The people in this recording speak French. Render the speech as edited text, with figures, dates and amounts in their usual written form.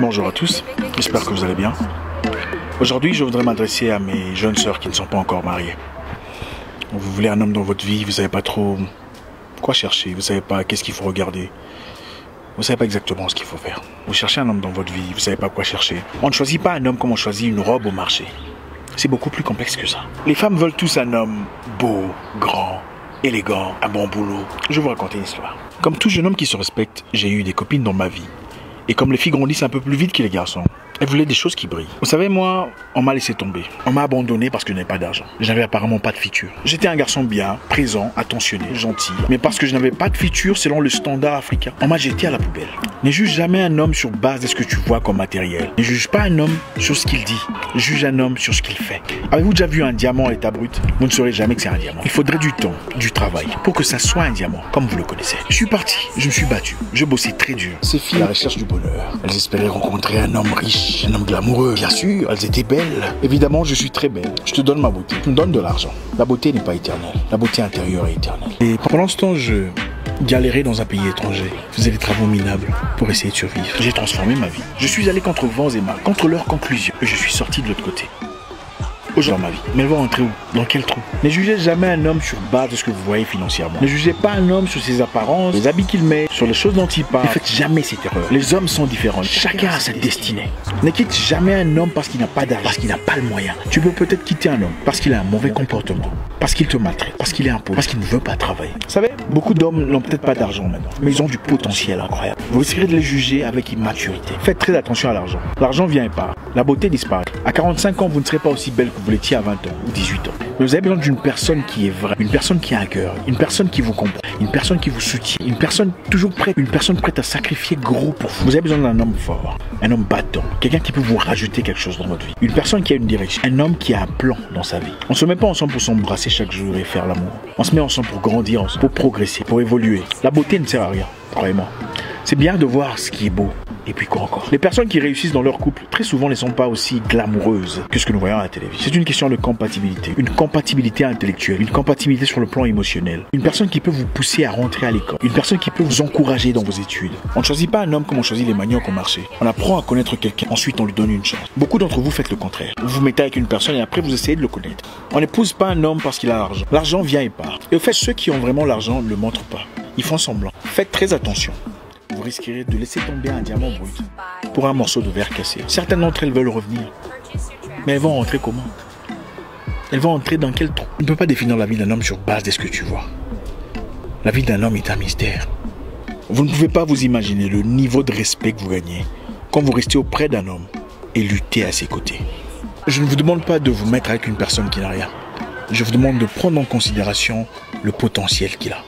Bonjour à tous, j'espère que vous allez bien. Aujourd'hui, je voudrais m'adresser à mes jeunes sœurs qui ne sont pas encore mariées. Vous voulez un homme dans votre vie, vous ne savez pas trop quoi chercher, vous ne savez pas qu'est-ce qu'il faut regarder. Vous ne savez pas exactement ce qu'il faut faire. Vous cherchez un homme dans votre vie, vous ne savez pas quoi chercher. On ne choisit pas un homme comme on choisit une robe au marché. C'est beaucoup plus complexe que ça. Les femmes veulent tous un homme beau, grand, élégant, un bon boulot. Je vais vous raconter une histoire. Comme tout jeune homme qui se respecte, j'ai eu des copines dans ma vie. Et comme les filles grandissent un peu plus vite que les garçons, elles voulaient des choses qui brillent. Vous savez, moi, on m'a laissé tomber. On m'a abandonné parce que je n'avais pas d'argent. Je n'avais apparemment pas de feature. J'étais un garçon bien, présent, attentionné, gentil. Mais parce que je n'avais pas de feature selon le standard africain, on m'a jeté à la poubelle. Ne juge jamais un homme sur base de ce que tu vois comme matériel. Ne juge pas un homme sur ce qu'il dit. Juge un homme sur ce qu'il fait. Avez-vous déjà vu un diamant à l'état brut? Vous ne saurez jamais que c'est un diamant. Il faudrait du temps, du travail, pour que ça soit un diamant, comme vous le connaissez. Je suis parti, je me suis battu, je bossais très dur. Ces filles à la recherche du bonheur. Elles espéraient rencontrer un homme riche, un homme glamoureux. Bien sûr, elles étaient belles. Évidemment, je suis très belle. Je te donne ma beauté. Tu me donnes de l'argent. La beauté n'est pas éternelle. La beauté intérieure est éternelle. Et pendant ce temps, je galérais dans un pays étranger. Je faisais des travaux minables pour essayer de survivre. J'ai transformé ma vie. Je suis allé contre vents et marées, contre leurs conclusions. Et je suis sorti de l'autre côté. Aujourd'hui, ma vie. Mais elle va rentrer où? Dans quel trou? Ne jugez jamais un homme sur base de ce que vous voyez financièrement. Ne jugez pas un homme sur ses apparences, les habits qu'il met, sur les choses dont il parle. Ne faites jamais cette erreur. Les hommes sont différents. Chacun a sa destinée. Ne quitte jamais un homme parce qu'il n'a pas d'argent, parce qu'il n'a pas le moyen. Tu peux peut-être quitter un homme parce qu'il a un mauvais comportement, parce qu'il te maltraite, parce qu'il est impoli, parce qu'il ne veut pas travailler. Vous savez, beaucoup d'hommes n'ont peut-être pas d'argent maintenant, mais ils ont du potentiel incroyable. Vous risquerez de les juger avec immaturité. Faites très attention à l'argent. L'argent vient et part. La beauté disparaît. À 45 ans, vous ne serez pas aussi belle que vous l'étiez à 20 ans ou 18 ans. Mais vous avez besoin d'une personne qui est vraie, une personne qui a un cœur, une personne qui vous comprend, une personne qui vous soutient, une personne toujours prête, une personne prête à sacrifier gros pour vous. Vous avez besoin d'un homme fort, un homme battant, quelqu'un qui peut vous rajouter quelque chose dans votre vie, une personne qui a une direction, un homme qui a un plan dans sa vie. On se met pas ensemble pour s'embrasser chaque jour et faire l'amour. On se met ensemble pour grandir, pour progresser, pour évoluer. La beauté ne sert à rien, croyez-moi. C'est bien de voir ce qui est beau. Et puis quoi encore? Les personnes qui réussissent dans leur couple, très souvent ne sont pas aussi glamoureuses que ce que nous voyons à la télévision. C'est une question de compatibilité. Une compatibilité intellectuelle, une compatibilité sur le plan émotionnel. Une personne qui peut vous pousser à rentrer à l'école. Une personne qui peut vous encourager dans vos études. On ne choisit pas un homme comme on choisit les maniocs au marché. On apprend à connaître quelqu'un, ensuite on lui donne une chance. Beaucoup d'entre vous faites le contraire. Vous vous mettez avec une personne et après vous essayez de le connaître. On n'épouse pas un homme parce qu'il a l'argent. L'argent vient et part. Et au fait, ceux qui ont vraiment l'argent ne le montrent pas. Ils font semblant. Faites très attention. Vous risquerez de laisser tomber un diamant brut pour un morceau de verre cassé. Certaines d'entre elles veulent revenir. Mais elles vont rentrer comment? Elles vont entrer dans quel trou? On ne peut pas définir la vie d'un homme sur base de ce que tu vois. La vie d'un homme est un mystère. Vous ne pouvez pas vous imaginer le niveau de respect que vous gagnez quand vous restez auprès d'un homme et luttez à ses côtés. Je ne vous demande pas de vous mettre avec une personne qui n'a rien. Je vous demande de prendre en considération le potentiel qu'il a.